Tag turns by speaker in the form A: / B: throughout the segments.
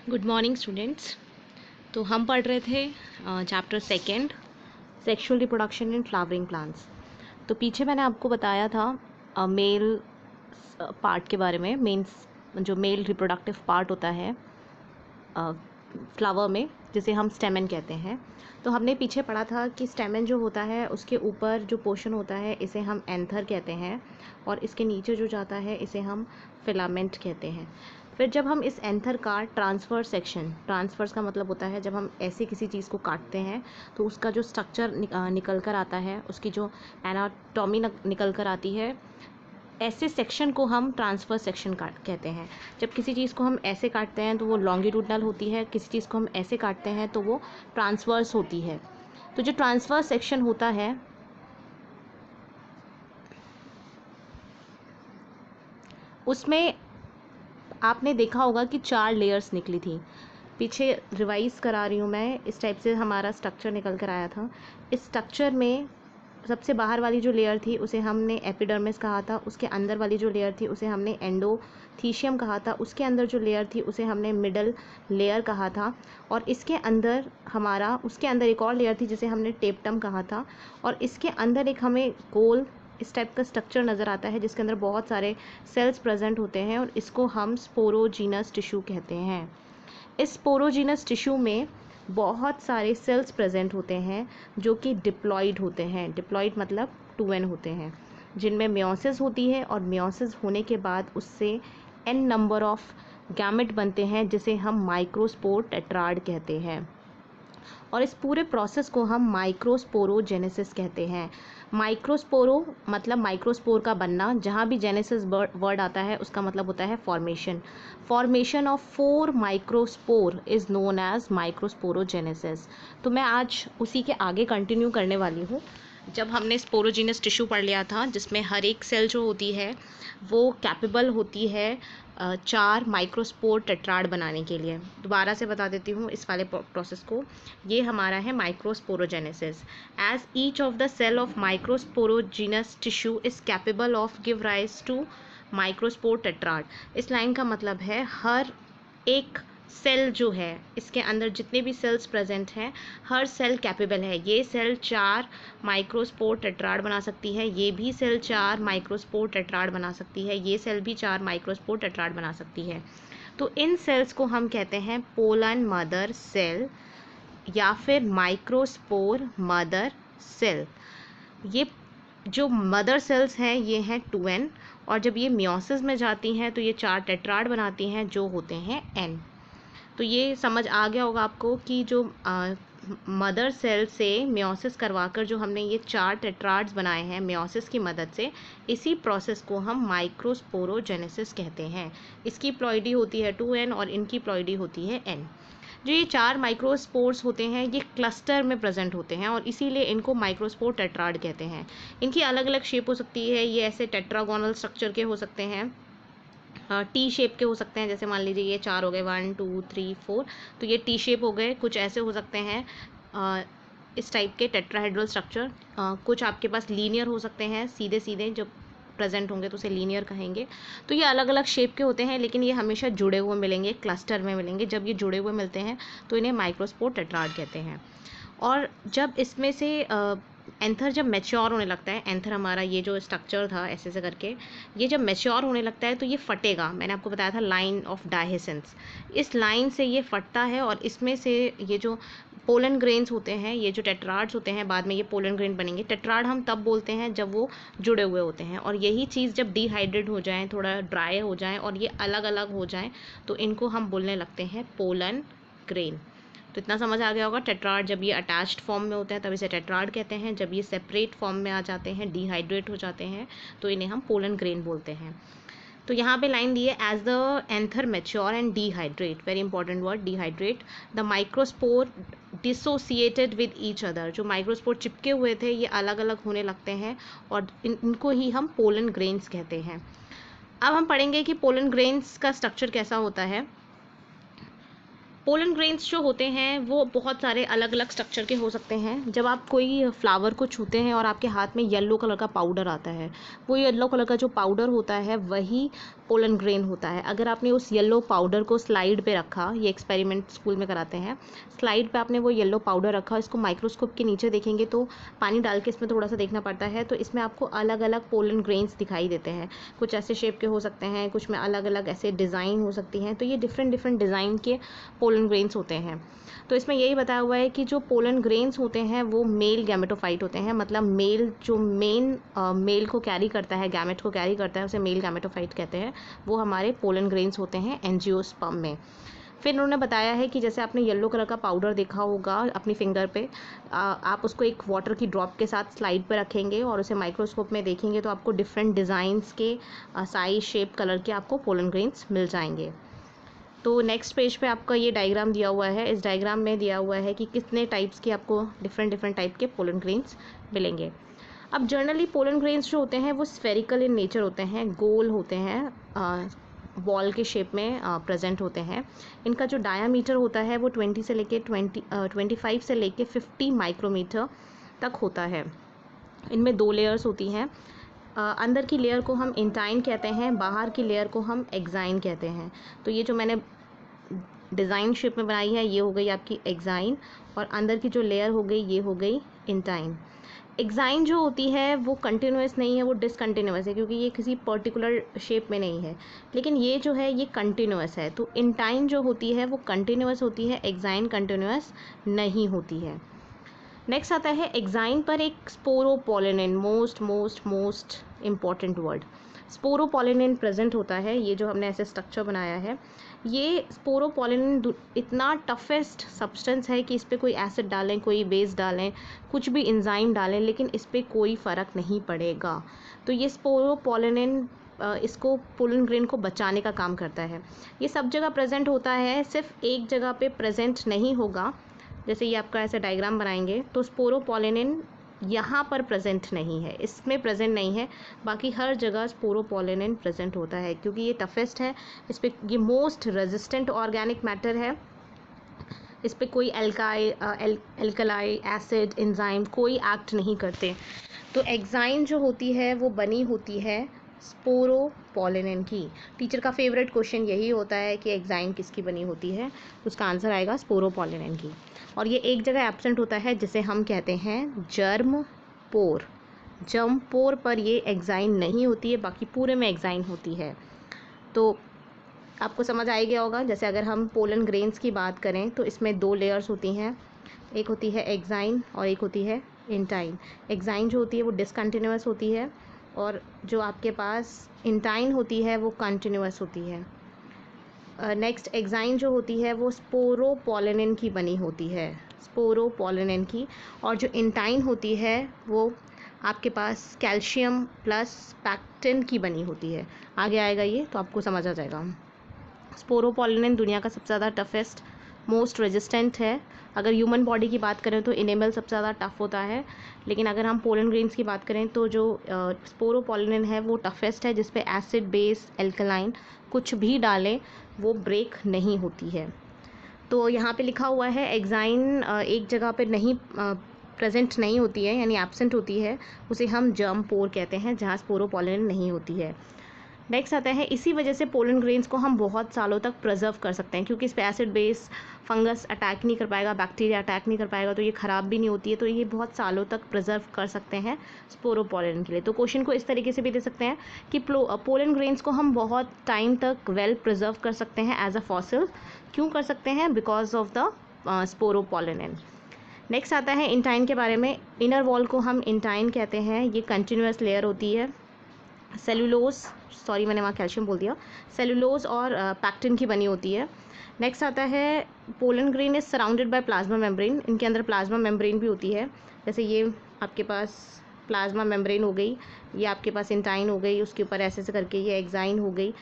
A: Good morning students. तो हम पढ़ रहे थे chapter second, sexual reproduction in flowering plants. तो पीछे मैंने आपको बताया था मेल पार्ट के बारे में, मेन्स जो मेल रिप्रोडक्टिव पार्ट होता है फ्लावर में, जिसे हम स्टेमन कहते हैं। तो हमने पीछे पढ़ा था कि स्टेमन जो होता है उसके ऊपर जो पोर्शन होता है इसे हम एंथर कहते हैं, और इसके नीचे जो जाता है इसे हम फिलामेंट कहते हैं। फिर जब हम इस एंथर का ट्रांसफर सेक्शन, ट्रांसफर्स का मतलब होता है जब हम ऐसे किसी चीज़ को काटते हैं तो उसका जो स्ट्रक्चर निकल कर आता है, उसकी जो एनाटॉमी निकल कर आती है, ऐसे सेक्शन को हम ट्रांसफर सेक्शन कहते हैं। जब किसी चीज़ को हम ऐसे काटते हैं तो वो लॉन्गिट्यूडनल होती है, किसी चीज़ को हम ऐसे काटते हैं तो वो ट्रांसवर्स होती है। तो जो ट्रांसफर सेक्शन होता है उसमें आपने देखा होगा कि 4 लेयर्स निकली थी। पीछे रिवाइज करा रही हूँ मैं, इस टाइप से हमारा स्ट्रक्चर निकल कर आया था। इस स्ट्रक्चर में सबसे बाहर वाली जो लेयर थी उसे हमने एपिडर्मिस कहा था, उसके अंदर वाली जो लेयर थी उसे हमने एंडोथीशियम कहा था, उसके अंदर जो लेयर थी उसे हमने मिडल लेयर कहा था, और इसके अंदर उसके अंदर एक और लेयर थी जिसे हमने टेप्टम कहा था, और इसके अंदर एक हमें गोल इस टाइप का स्ट्रक्चर नज़र आता है जिसके अंदर बहुत सारे सेल्स प्रेजेंट होते हैं, और इसको हम स्पोरोजीनस टिश्यू कहते हैं। इस स्पोरोजीनस टिश्यू में बहुत सारे सेल्स प्रेजेंट होते हैं जो कि डिप्लॉइड होते हैं। डिप्लॉइड मतलब 2n होते हैं, जिनमें मियोसिस होती है, और मियोसिस होने के बाद उससे n नंबर ऑफ गैमेट बनते हैं जिसे हम माइक्रोस्पोर टेट्राड कहते हैं, और इस पूरे प्रोसेस को हम माइक्रोस्पोरोजेनेसिस कहते हैं। माइक्रोस्पोरो मतलब माइक्रोस्पोर का बनना, जहाँ भी जेनेसिस वर्ड आता है उसका मतलब होता है formation. Formation of 4 microspore is known as microsporogenesis. तो मैं आज उसी के आगे कंटिन्यू करने वाली हूँ। जब हमने स्पोरोजीनस टिश्यू पढ़ लिया था जिसमें हर एक सेल जो होती है वो कैपेबल होती है 4 माइक्रोस्पोर टेट्राड बनाने के लिए। दोबारा से बता देती हूँ इस वाले प्रोसेस को। ये हमारा है microsporogenesis. As each of the cell of microsporogenous tissue is capable of give rise to microspore tetrad. इस लाइन का मतलब है हर एक सेल जो है, इसके अंदर जितने भी सेल्स प्रेजेंट हैं, हर सेल कैपेबल है। ये सेल 4 माइक्रोस्पोर टेट्राड बना सकती है, ये भी सेल 4 माइक्रोस्पोर टेट्राड बना सकती है, ये सेल भी 4 माइक्रोस्पोर टेट्राड बना सकती है। तो इन सेल्स को हम कहते हैं पोलन मदर सेल या फिर माइक्रोस्पोर मदर सेल। ये जो मदर सेल्स हैं ये हैं 2n, और जब ये मियोसिस में जाती हैं तो ये 4 टेट्राड बनाती हैं जो होते हैं n। तो ये समझ आ गया होगा आपको कि जो मदर सेल से मियोसिस करवाकर जो हमने ये 4 टेट्राड्स बनाए हैं मियोसिस की मदद से, इसी प्रोसेस को हम माइक्रोस्पोरोजेनेसिस कहते हैं। इसकी प्लॉइडी होती है 2n और इनकी प्लॉइडी होती है n। जो ये 4 माइक्रोस्पोर्स होते हैं ये क्लस्टर में प्रेजेंट होते हैं, और इसीलिए इनको माइक्रोस्पोर टेट्राड कहते हैं। इनकी अलग अलग शेप हो सकती है, ये ऐसे टेट्रागोनल स्ट्रक्चर के हो सकते हैं, टी शेप के हो सकते हैं, जैसे मान लीजिए ये 4 हो गए, 1 2 3 4, तो ये टी शेप हो गए। कुछ ऐसे हो सकते हैं इस टाइप के टेट्राहेड्रल स्ट्रक्चर। कुछ आपके पास लीनियर हो सकते हैं, सीधे सीधे जब प्रेजेंट होंगे तो उसे लीनियर कहेंगे। तो ये अलग अलग शेप के होते हैं, लेकिन ये हमेशा जुड़े हुए मिलेंगे, क्लस्टर में मिलेंगे। जब ये जुड़े हुए मिलते हैं तो इन्हें माइक्रोस्पोर टेट्राड कहते हैं। और जब इसमें से एंथर जब मैच्योर होने लगता है, एंथर हमारा ये जो स्ट्रक्चर था ऐसे ऐसे करके, ये जब मैच्योर होने लगता है तो ये फटेगा। मैंने आपको बताया था लाइन ऑफ डायहेसेंस, इस लाइन से ये फटता है, और इसमें से ये जो पोलन ग्रेन्स होते हैं, ये जो टेट्राड्स होते हैं, बाद में ये पोलन ग्रेन बनेंगे। टेट्राड हम तब बोलते हैं जब वो जुड़े हुए होते हैं, और यही चीज़ जब डिहाइड्रेट हो जाए, थोड़ा ड्राई हो जाए और ये अलग अलग हो जाए तो इनको हम बोलने लगते हैं पोलन ग्रेन। तो इतना समझ आ गया होगा। टेट्राड जब ये अटैच्ड फॉर्म में होते हैं तब इसे टेट्राड कहते हैं, जब ये सेपरेट फॉर्म में आ जाते हैं, डिहाइड्रेट हो जाते हैं, तो इन्हें हम पोलन ग्रेन बोलते हैं। तो यहाँ पे लाइन दी है, as the anther mature and dehydrate, very important word dehydrate, the microspore dissociated with each other. जो माइक्रोस्पोर चिपके हुए थे ये अलग अलग होने लगते हैं, और इनको ही हम पोलन ग्रेन्स कहते हैं। अब हम पढ़ेंगे कि पोलन ग्रेन्स का स्ट्रक्चर कैसा होता है। पोलन ग्रेन्स जो होते हैं वो बहुत सारे अलग अलग स्ट्रक्चर के हो सकते हैं। जब आप कोई फ्लावर को छूते हैं और आपके हाथ में येलो कलर का पाउडर आता है, वो येलो कलर का जो पाउडर होता है वही पोलन ग्रेन होता है। अगर आपने उस येलो पाउडर को स्लाइड पे रखा, ये एक्सपेरिमेंट स्कूल में कराते हैं, स्लाइड पे आपने वो येलो पाउडर रखा, इसको माइक्रोस्कोप के नीचे देखेंगे तो पानी डाल के इसमें थोड़ा सा देखना पड़ता है, तो इसमें आपको अलग अलग पोलन ग्रेन्स दिखाई देते हैं। कुछ ऐसे शेप के हो सकते हैं, कुछ में अलग अलग ऐसे डिज़ाइन हो सकती हैं, तो ये डिफरेंट डिफरेंट डिज़ाइन के पोलन ग्रेन्स होते हैं। तो इसमें यही बताया हुआ है कि जो पोलन ग्रेन्स होते हैं वो मेल गैमेटोफाइट होते हैं, मतलब मेल जो मेन मेल को कैरी करता है, गैमेट को कैरी करता है, उसे मेल गैमेटोफाइट कहते हैं, वो हमारे पोलन ग्रेन्स होते हैं एंजियोस्पर्म में। फिर उन्होंने बताया है कि जैसे आपने येलो कलर का पाउडर देखा होगा अपनी फिंगर पे, आप उसको एक वाटर की ड्रॉप के साथ स्लाइड पे रखेंगे और उसे माइक्रोस्कोप में देखेंगे तो आपको डिफरेंट डिज़ाइंस के साइज, शेप, कलर के आपको पोलन ग्रेन्स मिल जाएंगे। तो नेक्स्ट पेज पे आपका ये डायग्राम दिया हुआ है। इस डायग्राम में दिया हुआ है कि कितने टाइप्स के आपको डिफरेंट डिफरेंट टाइप के पोलन ग्रेन्स मिलेंगे। अब जनरली पोलन ग्रेन्स जो होते हैं वो स्फेरिकल इन नेचर होते हैं, गोल होते हैं, बॉल के शेप में प्रेजेंट होते हैं। इनका जो डायामीटर होता है वो 25 से लेके 50 माइक्रोमीटर तक होता है। इनमें 2 लेयर्स होती हैं। अंदर की लेयर को हम इंटाइन कहते हैं, बाहर की लेयर को हम एक्साइन कहते हैं। तो ये जो मैंने डिज़ाइन शेप में बनाई है ये हो गई आपकी एक्साइन, और अंदर की जो लेयर हो गई ये हो गई इंटाइन। एक्साइन जो होती है वो कंटिन्यूस नहीं है, वो डिसकंटिन्यूस है, क्योंकि ये किसी पर्टिकुलर शेप में नहीं है, लेकिन ये जो है ये कंटिन्यूस है। तो इंटाइन जो होती है वो कंटिन्यूस होती है, एक्साइन कंटिन्यूस नहीं होती है। नेक्स्ट आता है एक्साइन पर एक sporopollenin, most important word, sporopollenin present होता है। ये जो हमने ऐसे स्ट्रक्चर बनाया है, ये स्पोरोपोलिनिन इतना टफेस्ट सब्सटेंस है कि इस पर कोई एसिड डालें, कोई बेस डालें, कुछ भी एंजाइम डालें, लेकिन इस पर कोई फ़र्क नहीं पड़ेगा। तो ये स्पोरोपोलिनिन इसको पोलन ग्रेन को बचाने का काम करता है। ये सब जगह प्रेजेंट होता है, सिर्फ एक जगह पे प्रेजेंट नहीं होगा। जैसे ये आपका ऐसा डायग्राम बनाएंगे तो स्पोरोपोलिनिन यहाँ पर प्रेजेंट नहीं है, इसमें प्रेजेंट नहीं है, बाकी हर जगह स्पोरोपोलिनिन प्रेजेंट होता है, क्योंकि ये टफेस्ट है, इस पर ये मोस्ट रेजिस्टेंट ऑर्गेनिक मैटर है। इस पर कोई एल्कलाई, एसिड, एंजाइम कोई एक्ट नहीं करते। तो एक्साइन जो होती है वो बनी होती है स्पोरोपोलिनिन की। टीचर का फेवरेट क्वेश्चन यही होता है कि एक्साइन किसकी बनी होती है, उसका आंसर आएगा स्पोरोपोलिनिन की। और ये एक जगह एब्सेंट होता है जिसे हम कहते हैं जर्म पोर। जर्म पोर पर ये एक्साइन नहीं होती है, बाकी पूरे में एक्साइन होती है। तो आपको समझ आ गया होगा। जैसे अगर हम पोलन ग्रेन्स की बात करें तो इसमें 2 लेयर्स होती हैं, एक होती है एक्साइन और एक होती है इंटाइन। एक्साइन जो होती है वो डिसकंटिन्यूअस होती है, और जो आपके पास इंटाइन होती है वो कंटिन्यूअस होती है। नेक्स्ट एक्साइन जो होती है वो स्पोरोपोलिनिन की बनी होती है, स्पोरोपोलिनिन की, और जो इंटाइन होती है वो आपके पास कैल्शियम प्लस पैक्टिन की बनी होती है। आगे आएगा ये तो आपको समझ आ जाएगा। स्पोरोपोलिनिन दुनिया का सबसे ज़्यादा टफेस्ट, मोस्ट रेजिस्टेंट है। अगर ह्यूमन बॉडी की बात करें तो इनेमल सबसे ज़्यादा टफ होता है, लेकिन अगर हम पोलन ग्रेन्स की बात करें तो जो स्पोरोपोलिनिन है वो टफेस्ट है, जिस पे एसिड, बेस, एल्कलाइन कुछ भी डालें वो ब्रेक नहीं होती है। तो यहाँ पे लिखा हुआ है एक्साइन एक जगह पे नहीं प्रेजेंट नहीं होती है, यानी एब्सेंट होती है, उसे हम जर्म पोर कहते हैं, जहाँ स्पोरोपोलिनिन नहीं होती है। नेक्स्ट आता है, इसी वजह से पोलन ग्रेन्स को हम बहुत सालों तक प्रिजर्व कर सकते हैं, क्योंकि इस पर एसिड, बेस, फंगस अटैक नहीं कर पाएगा, बैक्टीरिया अटैक नहीं कर पाएगा, तो ये ख़राब भी नहीं होती है, तो ये बहुत सालों तक प्रिजर्व कर सकते हैं स्पोरोपोलिनिन के लिए। तो क्वेश्चन को इस तरीके से भी दे सकते हैं कि पोलन ग्रेन्स को हम बहुत टाइम तक वेल प्रिजर्व कर सकते हैं एज अ फॉसिल। क्यों कर सकते हैं? Because of the sporopollenin. Next आता है इंटाइन के बारे में। इनर वॉल को हम इंटाइन कहते हैं, ये कंटिन्यूस लेयर होती है। सेलुलोज, सॉरी मैंने वहाँ कैल्शियम बोल दिया, सेलुलोज और पैक्टिन की बनी होती है। नेक्स्ट आता है pollen grain is surrounded by plasma membrane. इनके अंदर प्लाज्मा मेम्ब्रेन भी होती है। जैसे ये आपके पास प्लाज्मा मेम्ब्रेन हो गई, ये आपके पास इंटाइन हो गई, उसके ऊपर ऐसे ऐसे करके ये एक्साइन हो गई।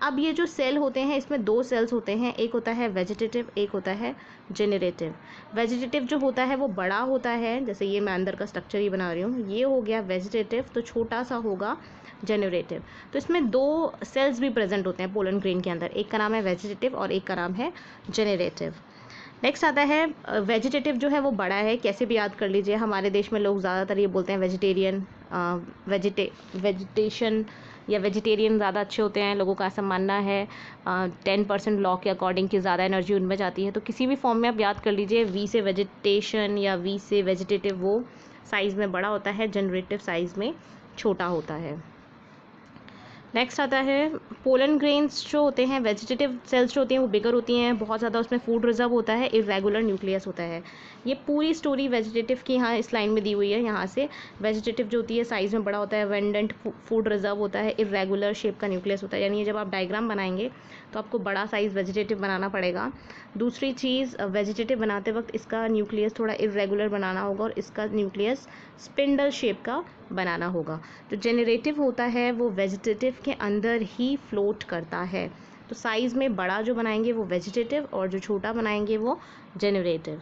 A: अब ये जो सेल होते हैं इसमें 2 सेल्स होते हैं, एक होता है वेजिटेटिव, एक होता है जेनरेटिव। वेजिटेटिव जो होता है वो बड़ा होता है, जैसे ये मैं अंदर का स्ट्रक्चर ही बना रही हूँ, ये हो गया वेजिटेटिव, तो छोटा सा होगा जेनरेटिव। तो इसमें 2 सेल्स भी प्रेजेंट होते हैं पोलन ग्रेन के अंदर, एक का नाम है वेजिटेटिव और एक का नाम है जेनरेटिव। नेक्स्ट आता है वेजिटेटिव जो है वो बड़ा है, कैसे भी याद कर लीजिए। हमारे देश में लोग ज़्यादातर ये बोलते हैं वेजिटेरियन, वेजिटेशन या वेजिटेरियन ज़्यादा अच्छे होते हैं, लोगों का ऐसा मानना है। 10% लॉ के अकॉर्डिंग की ज़्यादा एनर्जी उनमें जाती है। तो किसी भी फॉर्म में आप याद कर लीजिए, वी से वेजिटेशन या वी से वेजिटेटिव, वो साइज़ में बड़ा होता है, जनरेटिव साइज़ में छोटा होता है। नेक्स्ट आता है पोलन ग्रेन्स जो होते हैं, वेजिटेटिव सेल्स जो होती हैं वो बिगर होती हैं, बहुत ज़्यादा उसमें फूड रिजर्व होता है, इरेगुलर न्यूक्लियस होता है। ये पूरी स्टोरी वेजिटेटिव की यहाँ इस लाइन में दी हुई है। यहाँ से वेजिटेटिव जो होती है साइज़ में बड़ा होता है, वेंडेंट फूड रिजर्व होता है, इरेगुलर शेप का न्यूक्लियस होता है। यानी जब आप डायग्राम बनाएंगे तो आपको बड़ा साइज़ वेजिटेटिव बनाना पड़ेगा। दूसरी चीज़, वेजिटेटिव बनाते वक्त इसका न्यूक्लियस थोड़ा इरेगुलर बनाना होगा और इसका न्यूक्लियस स्पिंडल शेप का बनाना होगा। जो जेनरेटिव होता है वो वेजिटेटिव के अंदर ही फ्लोट करता है। तो साइज़ में बड़ा जो बनाएंगे वो वेजिटेटिव और जो छोटा बनाएंगे वो जेनरेटिव।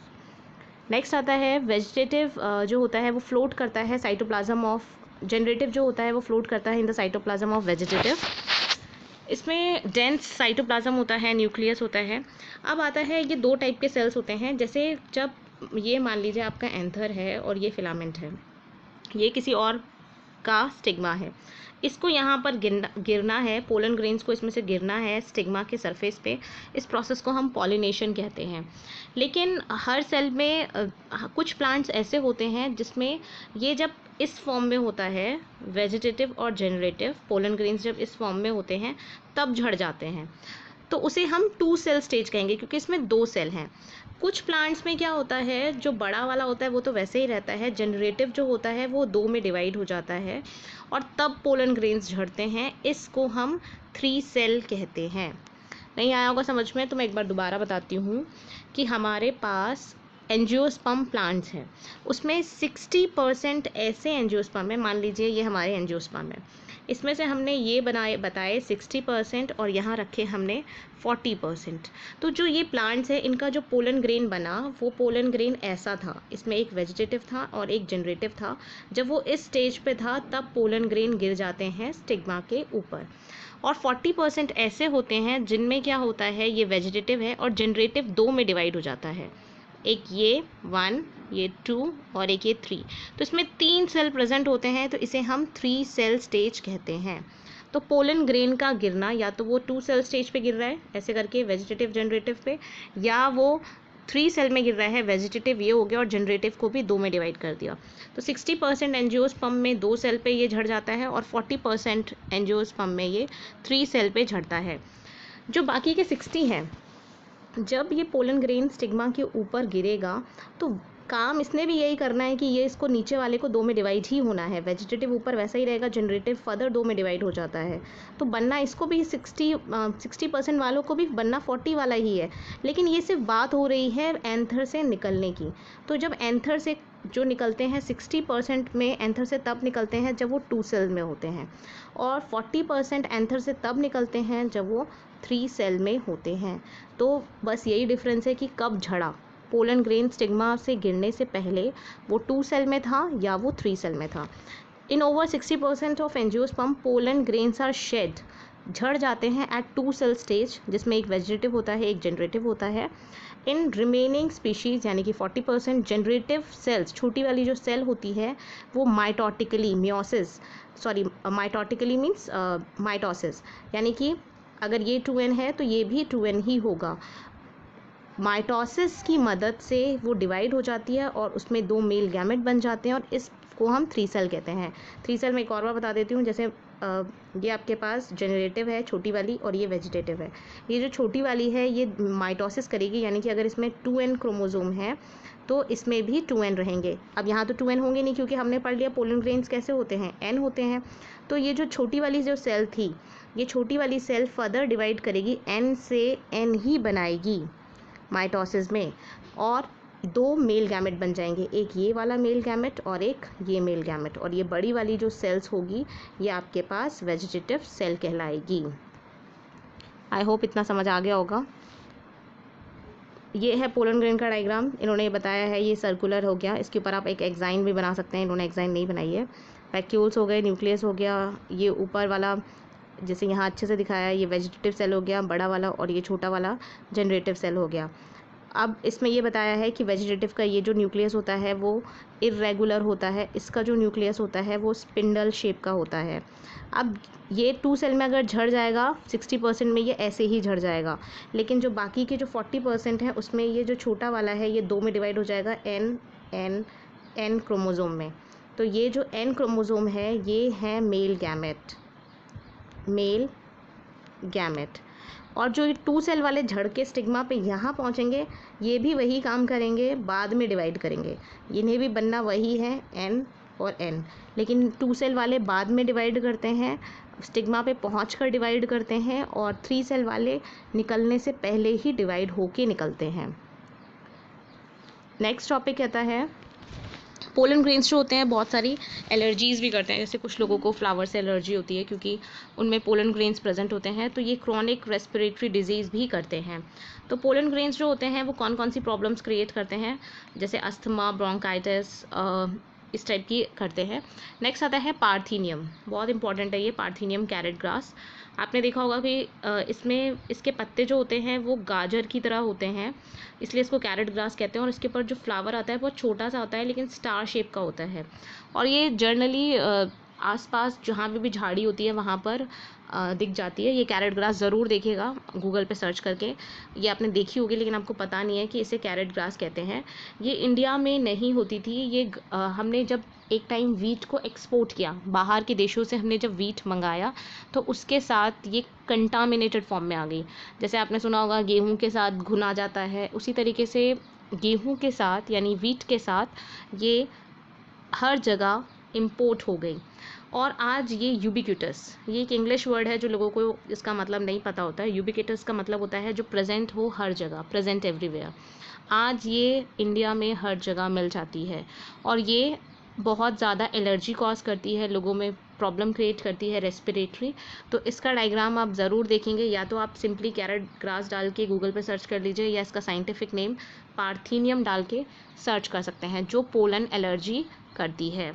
A: नेक्स्ट आता है वेजिटेटिव जो होता है वो फ्लोट करता है साइटोप्लाज्म ऑफ, जेनरेटिव जो होता है वो फ्लोट करता है in the cytoplasm of vegetative. इसमें डेंस साइटोप्लाज्म होता है, न्यूक्लियस होता है। अब आता है, ये दो टाइप के सेल्स होते हैं। जैसे जब ये मान लीजिए आपका एंथर है और ये फिलामेंट है, ये किसी और का स्टिग्मा है, इसको यहाँ पर गिरना है, पोलन ग्रेन्स को इसमें से गिरना है स्टिग्मा के सरफेस पे। इस प्रोसेस को हम पॉलिनेशन कहते हैं। लेकिन हर सेल में कुछ प्लांट्स ऐसे होते हैं जिसमें ये जब इस फॉर्म में होता है, वेजिटेटिव और जनरेटिव पोलन ग्रेन्स जब इस फॉर्म में होते हैं तब झड़ जाते हैं, तो उसे हम 2 सेल स्टेज कहेंगे क्योंकि इसमें 2 सेल हैं। कुछ प्लांट्स में क्या होता है, जो बड़ा वाला होता है वो तो वैसे ही रहता है, जनरेटिव जो होता है वो 2 में डिवाइड हो जाता है और तब पोलन ग्रेन्स झड़ते हैं। इसको हम 3 सेल कहते हैं। नहीं आया होगा समझ में तो मैं एक बार दोबारा बताती हूँ कि हमारे पास एंजियोस्पर्म प्लांट्स हैं, उसमें 60% ऐसे एंजियोस्पर्म है, मान लीजिए ये हमारे एंजियोस्पर्म है, इसमें से हमने ये बताए 60% और यहाँ रखे हमने 40%। तो जो ये प्लांट्स है इनका जो पोलन ग्रेन बना वो पोलन ग्रेन ऐसा था, इसमें एक वेजिटेटिव था और एक जनरेटिव था। जब वो इस स्टेज पे था तब पोलन ग्रेन गिर जाते हैं स्टिग्मा के ऊपर। और 40% ऐसे होते हैं जिनमें क्या होता है, ये वेजिटेटिव है और जनरेटिव 2 में डिवाइड हो जाता है, एक ये 1, ये 2 और एक ये 3। तो इसमें 3 सेल प्रेजेंट होते हैं, तो इसे हम 3 सेल स्टेज कहते हैं। तो पोलन ग्रेन का गिरना या तो वो 2 सेल स्टेज पे गिर रहा है ऐसे करके वेजिटेटिव जनरेटिव पे, या वो 3 सेल में गिर रहा है, वेजिटेटिव ये हो गया और जनरेटिव को भी 2 में डिवाइड कर दिया। तो 60% एंजियोस्पर्म में 2 सेल पे ये झड़ जाता है और 40% एंजियोस्पर्म में ये 3 सेल पे झड़ता है। जो बाकी के 60 हैं, जब ये पोलन ग्रेन स्टिग्मा के ऊपर गिरेगा तो काम इसने भी यही करना है कि ये इसको नीचे वाले को 2 में डिवाइड ही होना है। वेजिटेटिव ऊपर वैसा ही रहेगा, जनरेटिव फर्दर 2 में डिवाइड हो जाता है, तो बनना इसको भी 60% वालों को भी बनना 40 वाला ही है। लेकिन ये सिर्फ बात हो रही है एंथर से निकलने की। तो जब एंथर से जो निकलते हैं 60% में एंथर से तब निकलते हैं जब वो 2 सेल में होते हैं, और 40% एंथर से तब निकलते हैं जब वो 3 सेल में होते हैं। तो बस यही डिफरेंस है कि कब झड़ा। पोलन ग्रेन स्टिग्मा से गिरने से पहले वो 2 सेल में था या वो 3 सेल में था। In over 60% of angiosperm pollen grains are shed, झड़ जाते हैं एट 2 सेल स्टेज, जिसमें एक वेजिटेटिव होता है एक जनरेटिव होता है। इन रिमेनिंग स्पीशीज़ यानी कि 40% जनरेटिव सेल्स, छोटी वाली जो सेल होती है वो माइटोटिकली मीन्स माइटोसिस, यानी कि अगर ये 2n है तो ये भी 2n ही होगा। माइटोसिस की मदद से वो डिवाइड हो जाती है और उसमें 2 मेल गैमेट बन जाते हैं और इसको हम 3 सेल कहते हैं। 3 सेल में एक और बार बता देती हूँ, जैसे ये आपके पास जनरेटिव है छोटी वाली और ये वेजिटेटिव है। ये जो छोटी वाली है ये माइटोसिस करेगी, यानी कि अगर इसमें 2n क्रोमोसोम है तो इसमें भी 2n रहेंगे। अब यहाँ तो 2n होंगे नहीं क्योंकि हमने पढ़ लिया पोलन ग्रेन्स कैसे होते हैं, n होते हैं। तो ये जो छोटी वाली जो सेल थी, ये छोटी वाली सेल फर्दर डिवाइड करेगी, n से n ही बनाएगी माइटोसिस में, और 2 मेल गैमेट बन जाएंगे, एक ये वाला मेल गैमेट और एक ये मेल गैमेट, और ये बड़ी वाली जो सेल्स होगी ये आपके पास वेजिटेटिव सेल कहलाएगी। आई होप इतना समझ आ गया होगा। ये है पोलन ग्रेन का डायग्राम, इन्होंने बताया है, ये सर्कुलर हो गया, इसके ऊपर आप एक एग्जाइन भी बना सकते हैं, इन्होंने एग्जाइन नहीं बनाई है। वैक्यूल्स हो गए, न्यूक्लियस हो गया, ये ऊपर वाला जैसे यहाँ अच्छे से दिखाया है ये वेजिटेटिव सेल हो गया बड़ा वाला, और ये छोटा वाला जनरेटिव सेल हो गया। अब इसमें ये बताया है कि वेजिटेटिव का ये जो न्यूक्लियस होता है वो इर्रेगुलर होता है, इसका जो न्यूक्लियस होता है वो स्पिंडल शेप का होता है। अब ये 2 सेल में अगर झड़ जाएगा 60% में ये ऐसे ही झड़ जाएगा, लेकिन जो बाकी के जो 40% है उसमें ये जो छोटा वाला है ये 2 में डिवाइड हो जाएगा, एन क्रोमोसोम में। तो ये जो एन क्रोमोसोम है ये है मेल गैमेट। और जो ये 2 सेल वाले झड़ के स्टिग्मा पे यहाँ पहुँचेंगे, ये भी वही काम करेंगे, बाद में डिवाइड करेंगे। इन्हें भी बनना वही है, एन और एन, लेकिन 2 सेल वाले बाद में डिवाइड करते हैं, स्टिग्मा पे पहुँच कर डिवाइड करते हैं, और 3 सेल वाले निकलने से पहले ही डिवाइड होके निकलते हैं। नेक्स्ट टॉपिक कहता है पोलन ग्रेन्स जो होते हैं बहुत सारी एलर्जीज़ भी करते हैं। जैसे कुछ लोगों को फ्लावर से एलर्जी होती है क्योंकि उनमें पोलन ग्रेन्स प्रेजेंट होते हैं, तो ये क्रॉनिक रेस्पिरेटरी डिजीज़ भी करते हैं। तो पोलन ग्रेन्स जो होते हैं वो कौन कौन सी प्रॉब्लम्स क्रिएट करते हैं, जैसे अस्थमा, ब्रोंकाइटिस, इस टाइप की करते हैं। नेक्स्ट आता है पार्थीनियम, बहुत इंपॉर्टेंट है ये पार्थीनियम कैरेट ग्रास। आपने देखा होगा कि इसमें इसके पत्ते जो होते हैं वो गाजर की तरह होते हैं, इसलिए इसको कैरेट ग्रास कहते हैं। और इसके ऊपर जो फ्लावर आता है बहुत छोटा सा होता है लेकिन स्टार शेप का होता है, और ये जनरली आसपास जहाँ पे भी झाड़ी होती है वहाँ पर दिख जाती है। ये कैरेट ग्रास ज़रूर देखिएगा गूगल पे सर्च करके, ये आपने देखी होगी लेकिन आपको पता नहीं है कि इसे कैरेट ग्रास कहते हैं। ये इंडिया में नहीं होती थी, ये हमने जब एक टाइम वीट को एक्सपोर्ट किया, बाहर के देशों से हमने जब वीट मंगाया तो उसके साथ ये कंटामिनेटेड फॉर्म में आ गई। जैसे आपने सुना होगा गेहूं के साथ घुन आ जाता है, उसी तरीके से गेहूं के साथ यानी वीट के साथ ये हर जगह इम्पोर्ट हो गई। और आज ये यूबिक्यूटस, ये एक इंग्लिश वर्ड है जो लोगों को इसका मतलब नहीं पता होता है। यूबिक्यूटस का मतलब होता है जो प्रेजेंट हो हर जगह, प्रेजेंट एवरीवेयर। आज ये इंडिया में हर जगह मिल जाती है और ये बहुत ज़्यादा एलर्जी कॉज करती है, लोगों में प्रॉब्लम क्रिएट करती है रेस्पिरेटरी। तो इसका डायग्राम आप ज़रूर देखेंगे, या तो आप सिंपली कैरेट ग्रास डाल के गूगल पे सर्च कर लीजिए, या इसका साइंटिफिक नेम पार्थीनियम डाल के सर्च कर सकते हैं, जो पोलन एलर्जी करती है।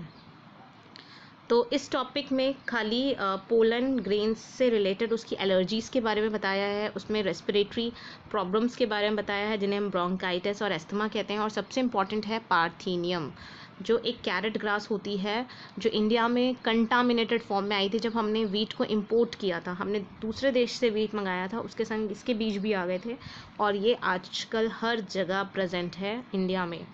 A: तो इस टॉपिक में खाली पोलन ग्रेन्स से रिलेटेड उसकी एलर्जीज़ के बारे में बताया है, उसमें रेस्पिरेटरी प्रॉब्लम्स के बारे में बताया है जिन्हें हम ब्रोंकाइटिस और एस्थमा कहते हैं, और सबसे इम्पॉर्टेंट है पार्थीनियम, जो एक कैरेट ग्रास होती है जो इंडिया में कंटामिनेटेड फॉर्म में आई थी। जब हमने वीट को इंपोर्ट किया था, हमने दूसरे देश से वीट मंगाया था, उसके संग इसके बीज भी आ गए थे, और ये आजकल हर जगह प्रेजेंट है इंडिया में।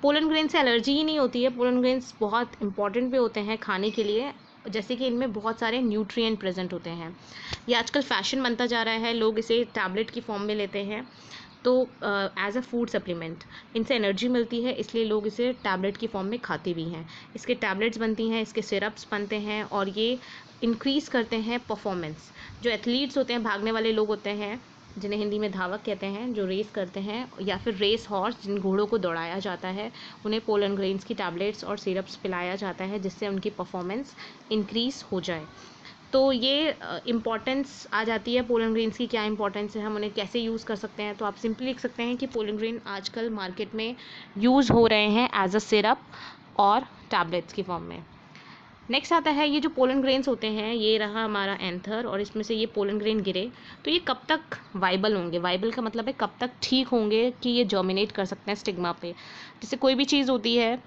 A: पोलन ग्रेन से एलर्जी ही नहीं होती है, पोलन ग्रेन्स बहुत इंपॉर्टेंट भी होते हैं खाने के लिए, जैसे कि इनमें बहुत सारे न्यूट्रिएंट प्रेजेंट होते हैं। ये आजकल फैशन बनता जा रहा है, लोग इसे टैबलेट की फॉर्म में लेते हैं, तो एज अ फूड सप्लीमेंट इनसे एनर्जी मिलती है, इसलिए लोग इसे टैबलेट की फॉर्म में खाते भी हैं। इसके टैबलेट्स बनती हैं, इसके सिरप्स बनते हैं, और ये इंक्रीज़ करते हैं परफॉर्मेंस। जो एथलीट्स होते हैं, भागने वाले लोग होते हैं, जिन्हें हिंदी में धावक कहते हैं, जो रेस करते हैं, या फिर रेस हॉर्स जिन घोड़ों को दौड़ाया जाता है, उन्हें पोलन ग्रेन्स की टैबलेट्स और सिरप्स पिलाया जाता है जिससे उनकी परफॉर्मेंस इंक्रीज़ हो जाए। तो ये इम्पॉर्टेंस आ जाती है पोलन ग्रेन्स की, क्या इंपॉर्टेंस है, हम उन्हें कैसे यूज़ कर सकते हैं। तो आप सिंपली लिख सकते हैं कि पोलन ग्रेन आजकल मार्केट में यूज़ हो रहे हैं एज अ सिरप और टैबलेट्स की फॉर्म में। नेक्स्ट आता है ये जो पोलन ग्रेन्स होते हैं, ये रहा हमारा एंथर, और इसमें से ये पोलन ग्रेन गिरे तो ये कब तक वाइबल होंगे। वाइबल का मतलब है कब तक ठीक होंगे कि ये जर्मिनेट कर सकते हैं स्टिग्मा पे। जैसे कोई भी चीज़ होती है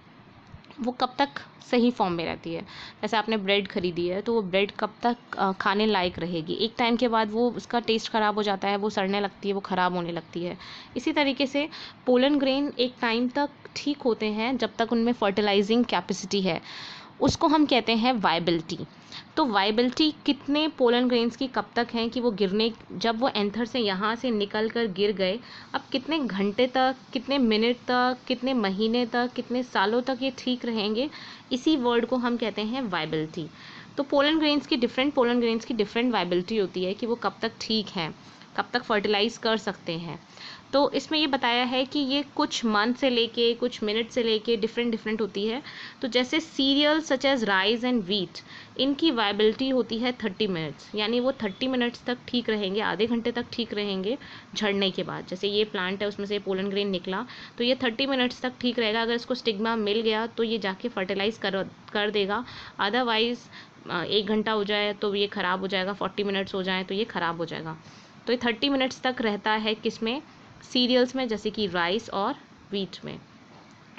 A: वो कब तक सही फॉर्म में रहती है। जैसे आपने ब्रेड खरीदी है तो वो ब्रेड कब तक खाने लायक रहेगी। एक टाइम के बाद वो उसका टेस्ट ख़राब हो जाता है, वो सड़ने लगती है, वो ख़राब होने लगती है। इसी तरीके से पोलन ग्रेन एक टाइम तक ठीक होते हैं जब तक उनमें फर्टिलाइजिंग कैपेसिटी है, उसको हम कहते हैं वाइबिलिटी। तो वाइबिलिटी कितने पोलन ग्रेन्स की कब तक हैं कि वो गिरने, जब वो एंथर से यहाँ से निकल कर गिर गए, अब कितने घंटे तक, कितने मिनट तक, कितने महीने तक, कितने सालों तक ये ठीक रहेंगे, इसी वर्ड को हम कहते हैं वाइबिलिटी। तो पोलन ग्रेन्स की डिफरेंट वाइबिलिटी होती है कि वो कब तक ठीक हैं, कब तक फर्टिलाइज़ कर सकते हैं। तो इसमें ये बताया है कि ये कुछ मंथ से लेके, कुछ मिनट से लेके डिफरेंट होती है। तो जैसे cereal such as rice and wheat, इनकी वाइबिलिटी होती है 30 मिनट्स, यानी वो 30 मिनट्स तक ठीक रहेंगे, आधे घंटे तक ठीक रहेंगे झड़ने के बाद। जैसे ये प्लांट है उसमें से पोलन ग्रेन निकला तो ये 30 मिनट्स तक ठीक रहेगा। अगर इसको स्टिग्मा मिल गया तो ये जाके फर्टिलाइज़ कर देगा, अदरवाइज़ 1 घंटा हो जाए तो ये ख़राब हो जाएगा, 40 मिनट्स हो जाए तो ये ख़राब हो जाएगा। तो ये 30 मिनट्स तक रहता है किस में, सीरियल्स में जैसे कि राइस और व्हीट में।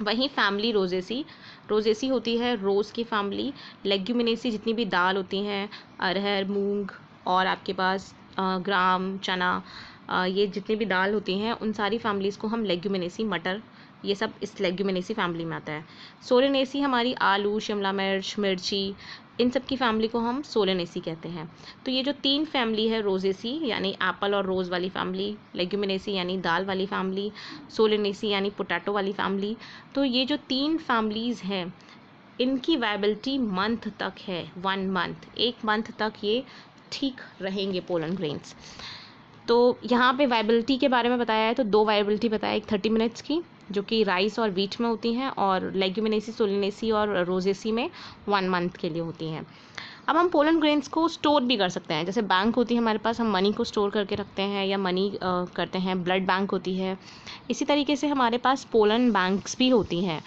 A: वहीं फैमिली रोजेसी होती है रोज़ की फैमिली। लेग्यूमिनेसी जितनी भी दाल होती हैं, अरहर, मूंग और आपके पास ग्राम, चना, ये जितनी भी दाल होती हैं उन सारी फैमिलीज़ को हम लेग्यूमिनेसी, मटर, ये सब इस लेग्यूमिनेसी फैमिली में आता है। सोलेनेसी हमारी आलू, शिमला मिर्च, मिर्ची, इन सब की फैमिली को हम सोलेनेसी कहते हैं। तो ये जो 3 फैमिली है, रोजेसी यानी एप्पल और रोज़ वाली फैमिली, लेग्यूमिनेसी यानी दाल वाली फैमिली, सोलेनेसी यानी पोटैटो वाली फैमिली, तो ये जो 3 फैमिलीज़ हैं इनकी वायबिलिटी मंथ तक है, 1 मंथ, 1 मंथ तक ये ठीक रहेंगे पोलन ग्रेन्स। तो यहाँ पे वायबिलिटी के बारे में बताया है, तो 2 वायबिलिटी बताया, एक 30 मिनट्स की जो कि राइस और व्हीट में होती हैं, और लेग्यूमिनेसी, सोलेनेसी और रोजेसी में 1 मंथ के लिए होती हैं। अब हम पोलन ग्रेन्स को स्टोर भी कर सकते हैं, जैसे बैंक होती है हमारे पास, हम मनी को स्टोर करके रखते हैं या मनी करते हैं, ब्लड बैंक होती है। इसी तरीके से हमारे पास पोलन बैंक्स भी होती हैं।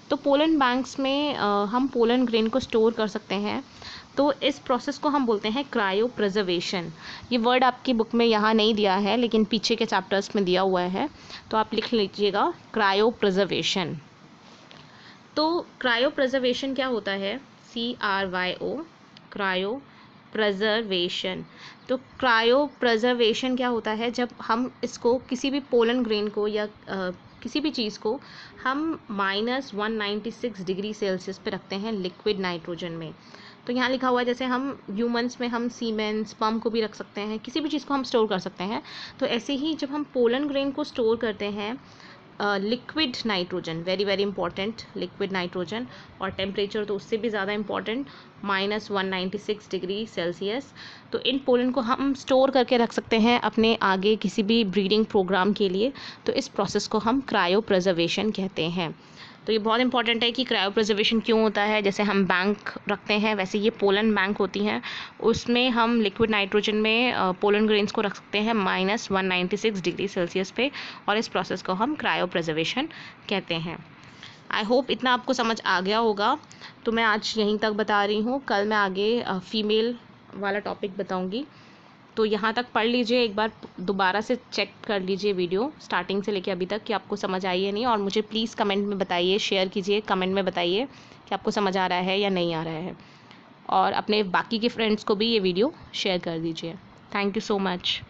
A: तो पोलन बैंक्स में हम पोलन ग्रेन को स्टोर कर सकते हैं। तो इस प्रोसेस को हम बोलते हैं क्रायो प्रिजर्वेशन। ये वर्ड आपकी बुक में यहाँ नहीं दिया है लेकिन पीछे के चैप्टर्स में दिया हुआ है, तो आप लिख लीजिएगा क्रायो प्रिजर्वेशन। तो क्रायो प्रिजर्वेशन क्या होता है? CRYO, cryo preservation. तो क्रायो प्रिजर्वेशन क्या होता है? जब हम इसको किसी भी पोलन ग्रेन को या किसी भी चीज़ को हम -196 डिग्री सेल्सियस पे रखते हैं लिक्विड नाइट्रोजन में। तो यहाँ लिखा हुआ है, जैसे हम ह्यूमंस में हम सीमेन, स्पर्म को भी रख सकते हैं, किसी भी चीज़ को हम स्टोर कर सकते हैं। तो ऐसे ही जब हम पोलन ग्रेन को स्टोर करते हैं liquid nitrogen, very very important, liquid nitrogen, और टेम्परेचर तो उससे भी ज़्यादा इंपॉर्टेंट, -196 डिग्री सेल्सियस। तो इन पोलन को हम स्टोर करके रख सकते हैं अपने आगे किसी भी ब्रीडिंग प्रोग्राम के लिए। तो इस प्रोसेस को हम क्रायो प्रिजर्वेशन कहते हैं। तो ये बहुत इंपॉर्टेंट है कि क्रायो प्रिजर्वेशन क्यों होता है। जैसे हम बैंक रखते हैं वैसे ये पोलन बैंक होती हैं, उसमें हम लिक्विड नाइट्रोजन में पोलन ग्रेन्स को रख सकते हैं -196 डिग्री सेल्सियस पे, और इस प्रोसेस को हम क्रायो प्रिजर्वेशन कहते हैं। आई होप इतना आपको समझ आ गया होगा। तो मैं आज यहीं तक बता रही हूँ, कल मैं आगे फीमेल वाला टॉपिक बताऊँगी। तो यहाँ तक पढ़ लीजिए, एक बार दोबारा से चेक कर लीजिए वीडियो स्टार्टिंग से लेके अभी तक कि आपको समझ आई है नहीं, और मुझे प्लीज़ कमेंट में बताइए, शेयर कीजिए, कमेंट में बताइए कि आपको समझ आ रहा है या नहीं आ रहा है, और अपने बाकी के फ्रेंड्स को भी ये वीडियो शेयर कर दीजिए। Thank you so much.